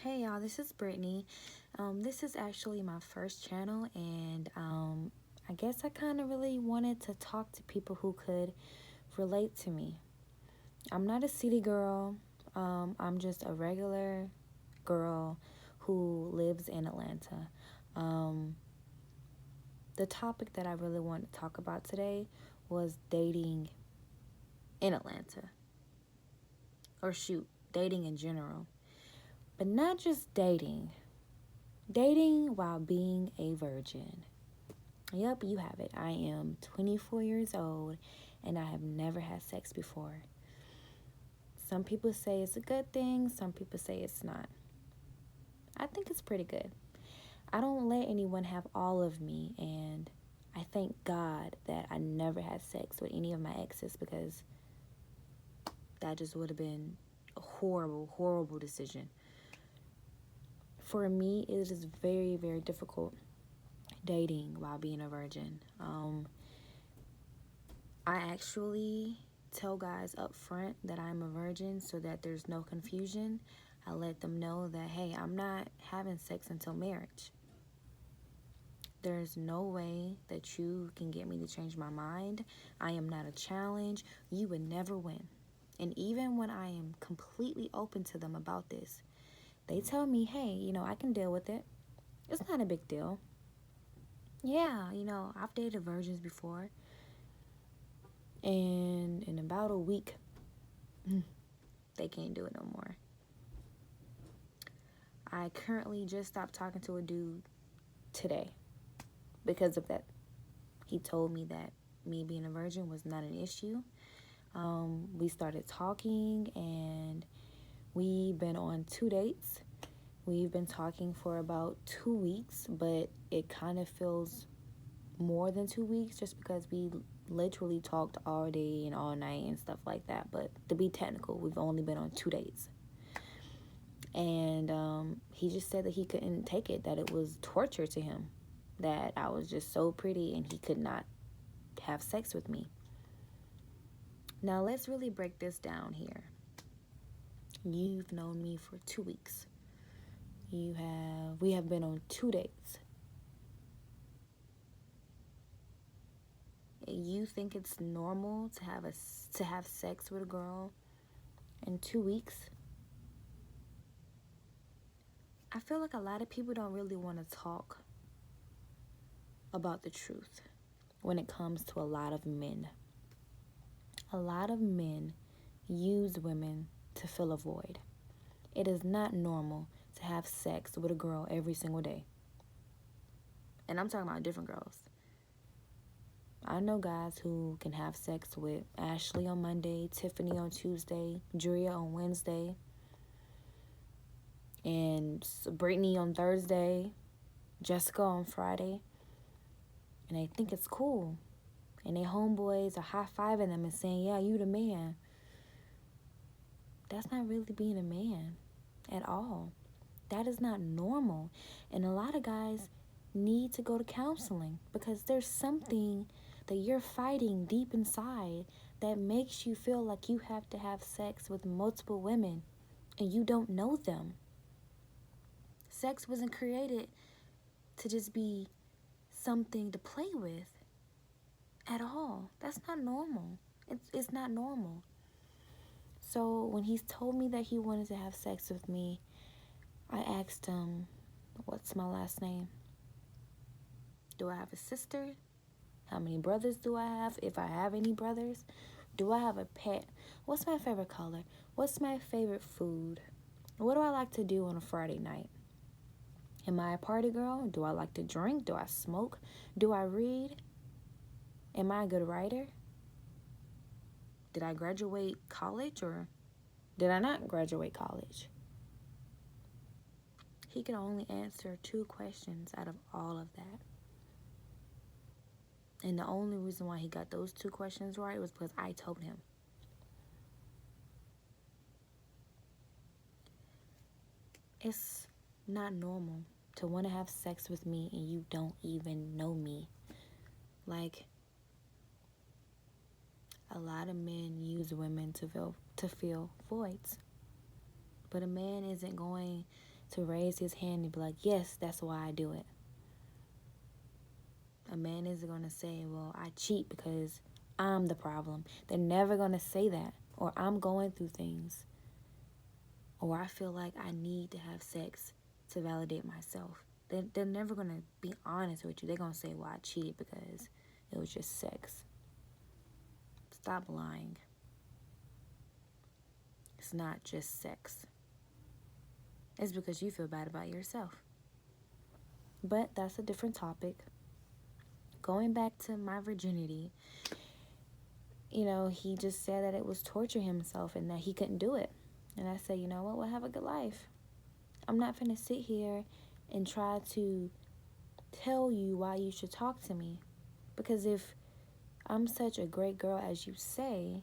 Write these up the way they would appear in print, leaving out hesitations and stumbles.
Hey y'all, this is Brittany. This is actually my first channel, and I guess I kind of really wanted to talk to people who could relate to me. I'm not a city girl, I'm just a regular girl who lives in Atlanta. Um, the topic that I really want to talk about today was dating in Atlanta, or shoot, dating in general, but not just dating. Dating while being a virgin. Yep, you have it. I am 24 years old and I have never had sex before. Some people say it's a good thing, some people say it's not. I think it's pretty good. I don't let anyone have all of me, and I thank God that I never had sex with any of my exes because that just would have been a horrible, horrible decision. For me, it is very, very difficult dating while being a virgin. I actually tell guys up front that I'm a virgin so that there's no confusion. I let them know that, hey, I'm not having sex until marriage. There's no way that you can get me to change my mind. I am not a challenge. You would never win. And even when I am completely open to them about this, they tell me, hey, I can deal with it. It's not a big deal. Yeah, I've dated virgins before. And in about a week, they can't do it no more. I currently just stopped talking to a dude today because of that. He told me that me being a virgin was not an issue. We started talking and we've been on 2 dates. We've been talking for about 2 weeks, but it kind of feels more than 2 weeks just because we literally talked all day and all night and stuff like that. But to be technical, we've only been on 2 dates. And he just said that he couldn't take it, that it was torture to him, that I was just so pretty and he could not have sex with me. Now let's really break this down here. You've known me for 2 weeks. We have been on 2 dates. You think it's normal to have sex with a girl in 2 weeks? I feel like a lot of people don't really want to talk about the truth when it comes to a lot of men. A lot of men use women to fill a void. It is not normal to have sex with a girl every single day. And I'm talking about different girls. I know guys who can have sex with Ashley on Monday, Tiffany on Tuesday, Julia on Wednesday, and Brittany on Thursday, Jessica on Friday. And they think it's cool. And their homeboys are high-fiving them and saying, yeah, you the man. That's not really being a man at all. That is not normal. And a lot of guys need to go to counseling because there's something that you're fighting deep inside that makes you feel like you have to have sex with multiple women and you don't know them. Sex wasn't created to just be something to play with at all. That's not normal. It's not normal. So when he told me that he wanted to have sex with me, I asked him, what's my last name? Do I have a sister? How many brothers do I have? If I have any brothers? Do I have a pet? What's my favorite color? What's my favorite food? What do I like to do on a Friday night? Am I a party girl? Do I like to drink? Do I smoke? Do I read? Am I a good writer? Did I graduate college or did I not graduate college? He could only answer 2 questions out of all of that. And the only reason why he got those 2 questions right was because I told him. It's not normal to want to have sex with me and you don't even know me. Like, a lot of men use women to fill voids. But a man isn't going to raise his hand and be like, yes, that's why I do it. A man isn't going to say, well, I cheat because I'm the problem. They're never going to say that. Or I'm going through things. Or I feel like I need to have sex to validate myself. They're never going to be honest with you. They're going to say, well, I cheated because it was just sex. Stop lying. It's not just sex. It's because you feel bad about yourself. But that's a different topic. Going back to my virginity, he just said that it was torture himself and that he couldn't do it. And I said, you know what? Well, have a good life. I'm not finna sit here and try to tell you why you should talk to me. Because if I'm such a great girl as you say,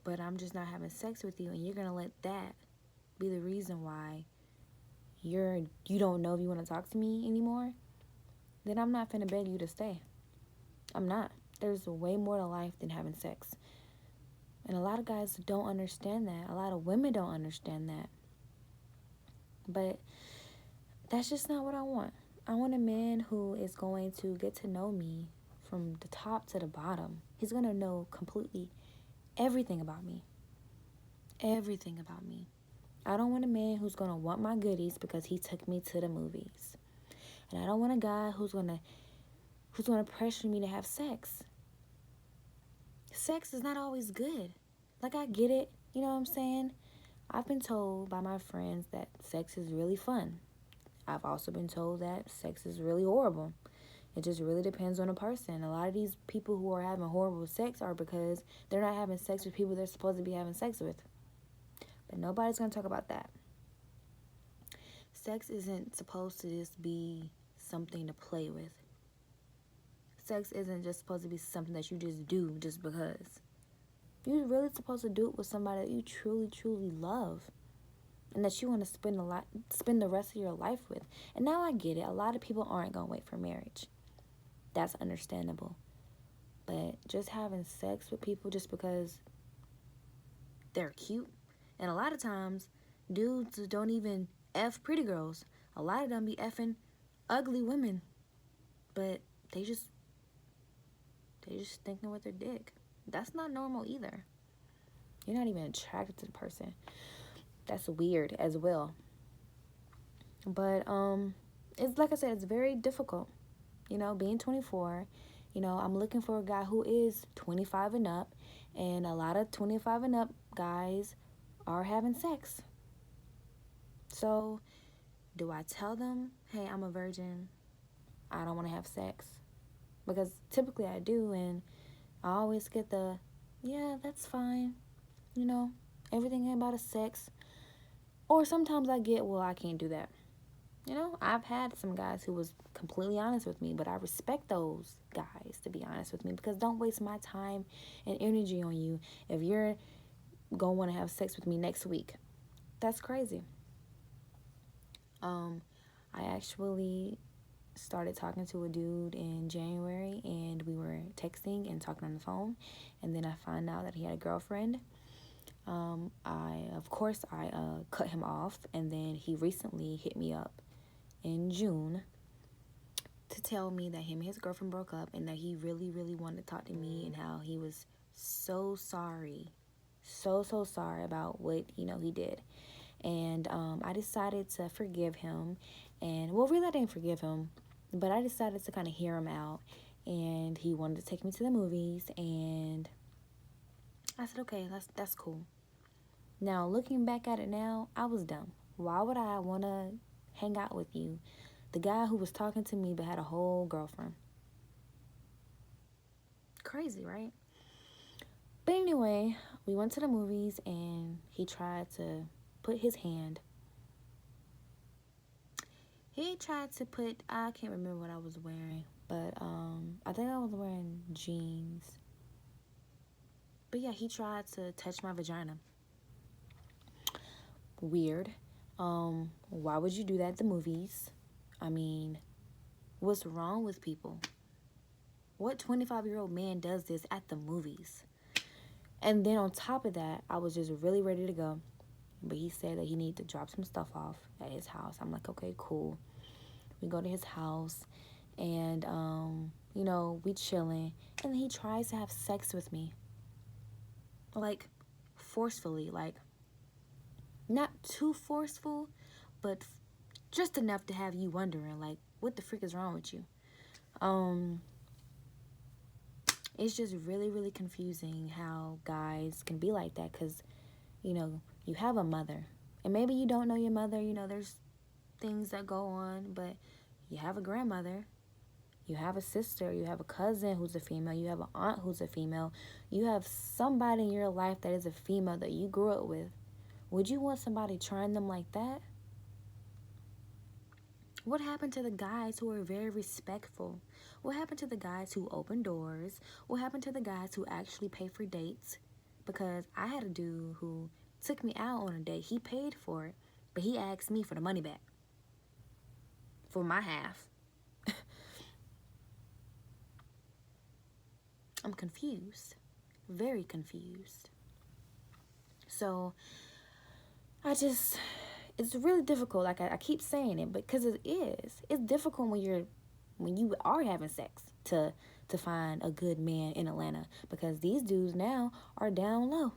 but I'm just not having sex with you, and you're gonna let that be the reason why you don't know if you want to talk to me anymore, then I'm not finna beg you to stay. I'm not. There's way more to life than having sex. And a lot of guys don't understand that. A lot of women don't understand that. But that's just not what I want. I want a man who is going to get to know me from the top to the bottom. He's going to know completely everything about me. Everything about me. I don't want a man who's going to want my goodies because he took me to the movies. And I don't want a guy who's going to pressure me to have sex. Sex is not always good. Like, I get it. You know what I'm saying? I've been told by my friends that sex is really fun. I've also been told that sex is really horrible. It just really depends on a person. A lot of these people who are having horrible sex are because they're not having sex with people they're supposed to be having sex with. But nobody's going to talk about that. Sex isn't supposed to just be something to play with. Sex isn't just supposed to be something that you just do just because. You're really supposed to do it with somebody that you truly, truly love. And that you want to spend the rest of your life with. And now I get it. A lot of people aren't going to wait for marriage. That's understandable. But just having sex with people just because they're cute. And a lot of times, dudes don't even F pretty girls. A lot of them be effing ugly women. But they just thinking with their dick. That's not normal either. You're not even attracted to the person. That's weird as well. But it's like I said, it's very difficult. Being 24, I'm looking for a guy who is 25 and up, and a lot of 25 and up guys are having sex. So, do I tell them, hey, I'm a virgin, I don't want to have sex? Because typically I do, and I always get the, yeah, that's fine, everything about a sex. Or sometimes I get, well, I can't do that. I've had some guys who was completely honest with me, but I respect those guys to be honest with me, because don't waste my time and energy on you if you're going to want to have sex with me next week. That's crazy. I actually started talking to a dude in January, and we were texting and talking on the phone, and then I found out that he had a girlfriend. I cut him off, and then he recently hit me up in June to tell me that him and his girlfriend broke up, and that he really, really wanted to talk to me, and how he was so sorry about what, he did. And I decided to forgive him, and, well, really I didn't forgive him, but I decided to kind of hear him out, and he wanted to take me to the movies, and I said, okay, that's cool. Now, looking back at it now, I was dumb. Why would I want to hang out with you? The guy who was talking to me but had a whole girlfriend. Crazy, right? But anyway, we went to the movies, and he tried to put his hand. I can't remember what I was wearing, but I think I was wearing jeans. But yeah, he tried to touch my vagina. Weird. Why would you do that at the movies? I mean, what's wrong with people? What 25-year-old man does this at the movies? And then on top of that, I was just really ready to go. but he said that he needed to drop some stuff off at his house. I'm like, okay, cool. We go to his house, and we chilling, and he tries to have sex with me, like forcefully, like not too forceful, but just enough to have you wondering, like, what the freak is wrong with you? It's just really, really confusing how guys can be like that, because, you have a mother, and maybe you don't know your mother, there's things that go on, but you have a grandmother, you have a sister, you have a cousin who's a female, you have an aunt who's a female, you have somebody in your life that is a female that you grew up with. Would you want somebody trying them like that? What happened to the guys who are very respectful? What happened to the guys who open doors? What happened to the guys who actually pay for dates? Because I had a dude who took me out on a date. He paid for it, but he asked me for the money back, for my half. I'm confused, very confused. So it's really difficult. Like I keep saying it, because it's difficult when you are having sex to find a good man in Atlanta, because these dudes now are down low.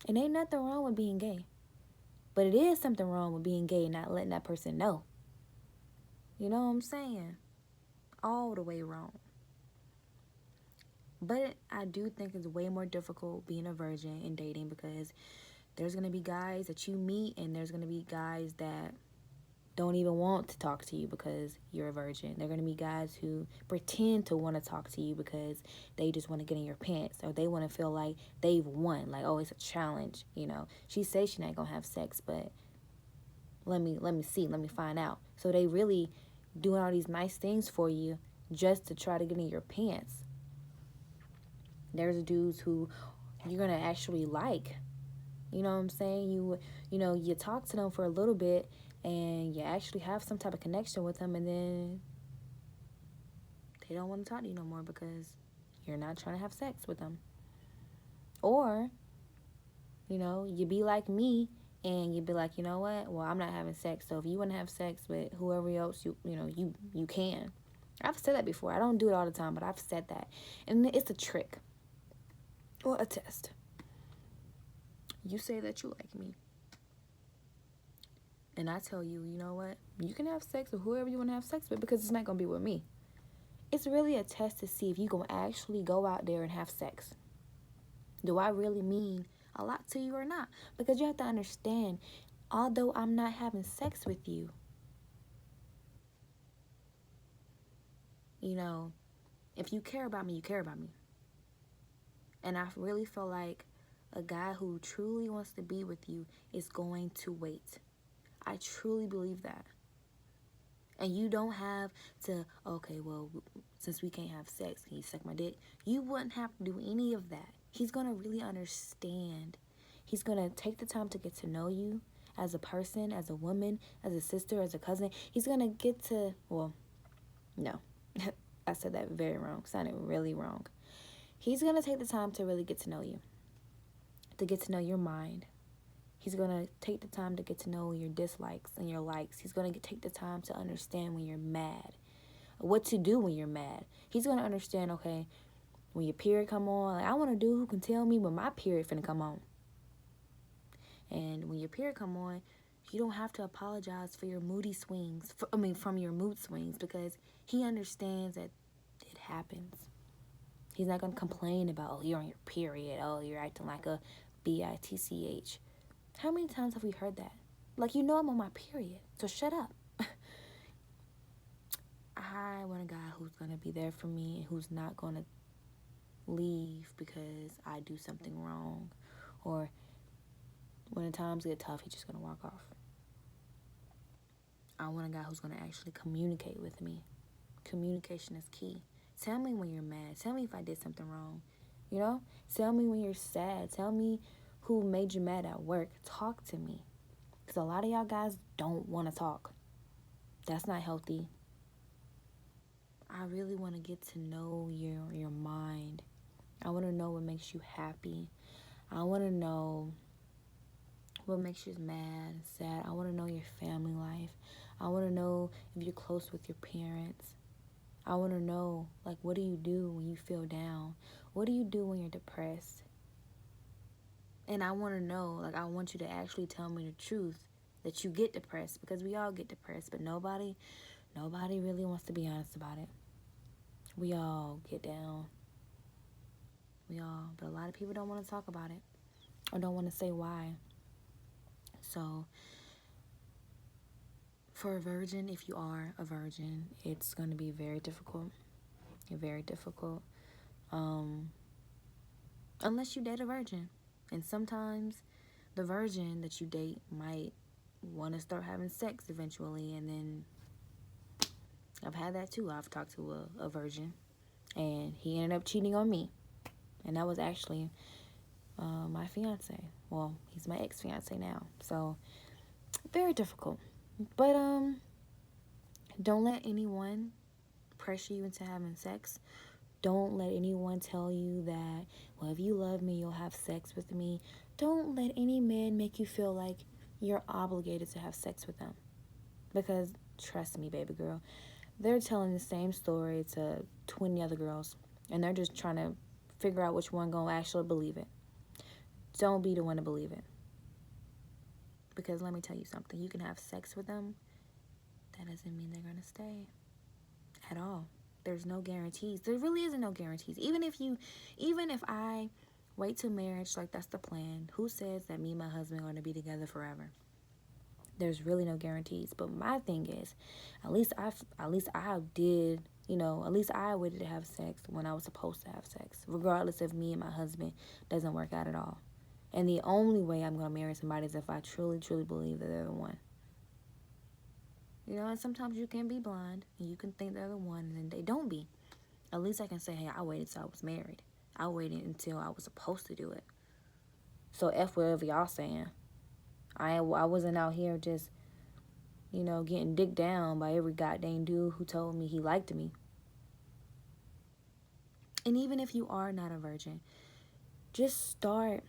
And ain't nothing wrong with being gay, but it is something wrong with being gay and not letting that person know. You know what I'm saying? All the way wrong. But I do think it's way more difficult being a virgin and dating, because there's going to be guys that you meet, and there's going to be guys that don't even want to talk to you because you're a virgin. They're going to be guys who pretend to want to talk to you because they just want to get in your pants, or they want to feel like they've won. Like, oh, it's a challenge, She says she's not going to have sex, but let me see, let me find out. So they really doing all these nice things for you just to try to get in your pants. There's dudes who you're going to actually like. You know what I'm saying? You talk to them for a little bit, and you actually have some type of connection with them, and then they don't want to talk to you no more because you're not trying to have sex with them. Or, you be like me, and you be like, you know what? Well, I'm not having sex, so if you want to have sex with whoever else, you can. I've said that before. I don't do it all the time, but I've said that. And it's a trick. Or a test. You say that you like me, and I tell you, you know what? You can have sex with whoever you want to have sex with, because it's not going to be with me. It's really a test to see if you're going to actually go out there and have sex. Do I really mean a lot to you or not? Because you have to understand, although I'm not having sex with you, if you care about me, you care about me. And I really feel like a guy who truly wants to be with you is going to wait. I truly believe that. And you don't have to, okay, well, since we can't have sex, can you suck my dick? You wouldn't have to do any of that. He's going to really understand. He's going to take the time to get to know you as a person, as a woman, as a sister, as a cousin. He's going to get to, well, no. I said that very wrong. Sounded really wrong. He's going to take the time to really get to know you, to get to know your mind. He's going to take the time to get to know your dislikes and your likes. He's going to take the time to understand when you're mad, what to do when you're mad. He's going to understand, okay, when your period come on, like, I want a dude who can tell me when my period finna come on. And when your period come on, you don't have to apologize for your moody swings, from your mood swings, because he understands that it happens. He's not going to complain about, oh, you're on your period. Oh, you're acting like a bitch. How many times have we heard that? Like, I'm on my period, so shut up. I want a guy who's going to be there for me and who's not going to leave because I do something wrong. Or when the times get tough, he's just going to walk off. I want a guy who's going to actually communicate with me. Communication is key. Tell me when you're mad. Tell me if I did something wrong. Tell me when you're sad. Tell me who made you mad at work. Talk to me. Because a lot of y'all guys don't want to talk. That's not healthy. I really want to get to know your mind. I want to know what makes you happy. I want to know What makes you mad, sad? I want to know your family life. I want to know if you're close with your parents. I want to know, like, what do you do when you feel down? What do you do when you're depressed? And I want to know, like, I want you to actually tell me the truth that you get depressed, because we all get depressed, but nobody really wants to be honest about it. We all get down. We all, but a lot of people don't want to talk about it or don't want to say why. So, for a virgin, if you are a virgin, it's going to be very difficult. Very difficult. Unless you date a virgin. And sometimes the virgin that you date might want to start having sex eventually, and then I've had that too. I've talked to a virgin, and he ended up cheating on me, and that was actually my fiance. Well, he's my ex-fiance now, so very difficult. But don't let anyone pressure you into having sex. Don't let anyone tell you that, well, if you love me, you'll have sex with me. Don't let any man make you feel like you're obligated to have sex with them. Because, trust me, baby girl, they're telling the same story to 20 other girls, and they're just trying to figure out which one gonna actually believe it. Don't be the one to believe it. Because let me tell you something, you can have sex with them, that doesn't mean they're gonna stay at all. There's no guarantees. There really isn't no guarantees. Even if I wait till marriage, like that's the plan, who says that me and my husband are going to be together forever? There's really no guarantees. But my thing is, at least I did, at least I waited to have sex when I was supposed to have sex, regardless if me and my husband doesn't work out at all. And the only way I'm going to marry somebody is if I truly, truly believe that they're the one. And sometimes you can be blind and you can think they're the one and then they don't be. At least I can say, hey, I waited till I was married. I waited until I was supposed to do it. So F whatever y'all saying. I wasn't out here just, getting dicked down by every goddamn dude who told me he liked me. And even if you are not a virgin, just start,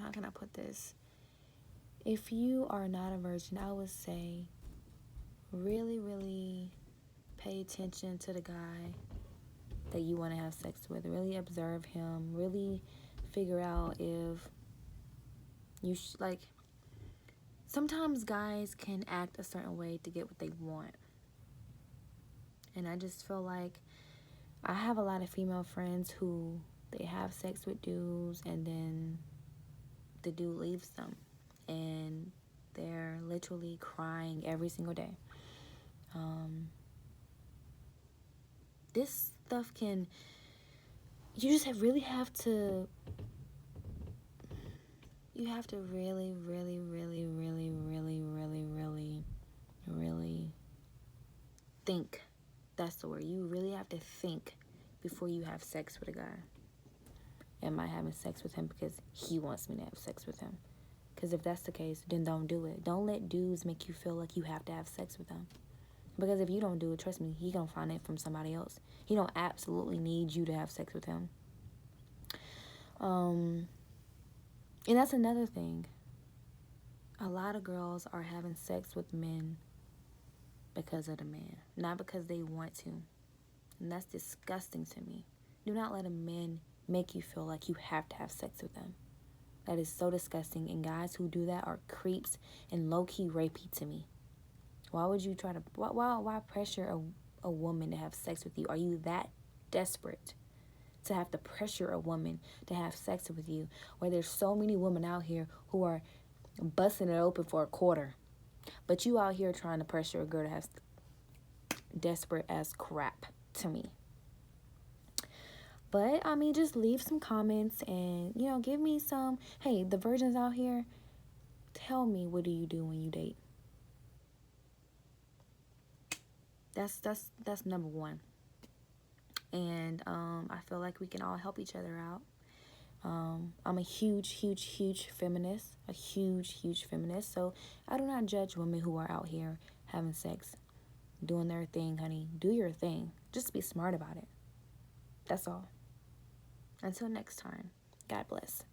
how can I put this? If you are not a virgin, I would say really, really pay attention to the guy that you want to have sex with. Really observe him. Really figure out if you sometimes guys can act a certain way to get what they want. And I just feel like I have a lot of female friends who they have sex with dudes and then the dude leaves them and they're literally crying every single day. This stuff you just really have to really, really, really, really, really, really, really, really think. That's the word. You really have to think before you have sex with a guy. Am I having sex with him because he wants me to have sex with him? Because if that's the case, then don't do it. Don't let dudes make you feel like you have to have sex with them. Because if you don't do it, trust me, he gonna find it from somebody else. He don't absolutely need you to have sex with him. And that's another thing. A lot of girls are having sex with men because of the man, not because they want to. And that's disgusting to me. Do not let a man make you feel like you have to have sex with them. That is so disgusting. And guys who do that are creeps and low-key rapey to me. Why would you why pressure a woman to have sex with you? Are you that desperate to have to pressure a woman to have sex with you? Where there's so many women out here who are busting it open for a quarter. But you out here trying to pressure a girl to have desperate as crap to me. But, just leave some comments and, give me some, hey, the virgins out here, tell me, what do you do when you date? That's number one. And I feel like we can all help each other out. I'm a huge, huge, huge feminist. A huge, huge feminist. So I do not judge women who are out here having sex, doing their thing, honey. Do your thing. Just be smart about it. That's all. Until next time, God bless.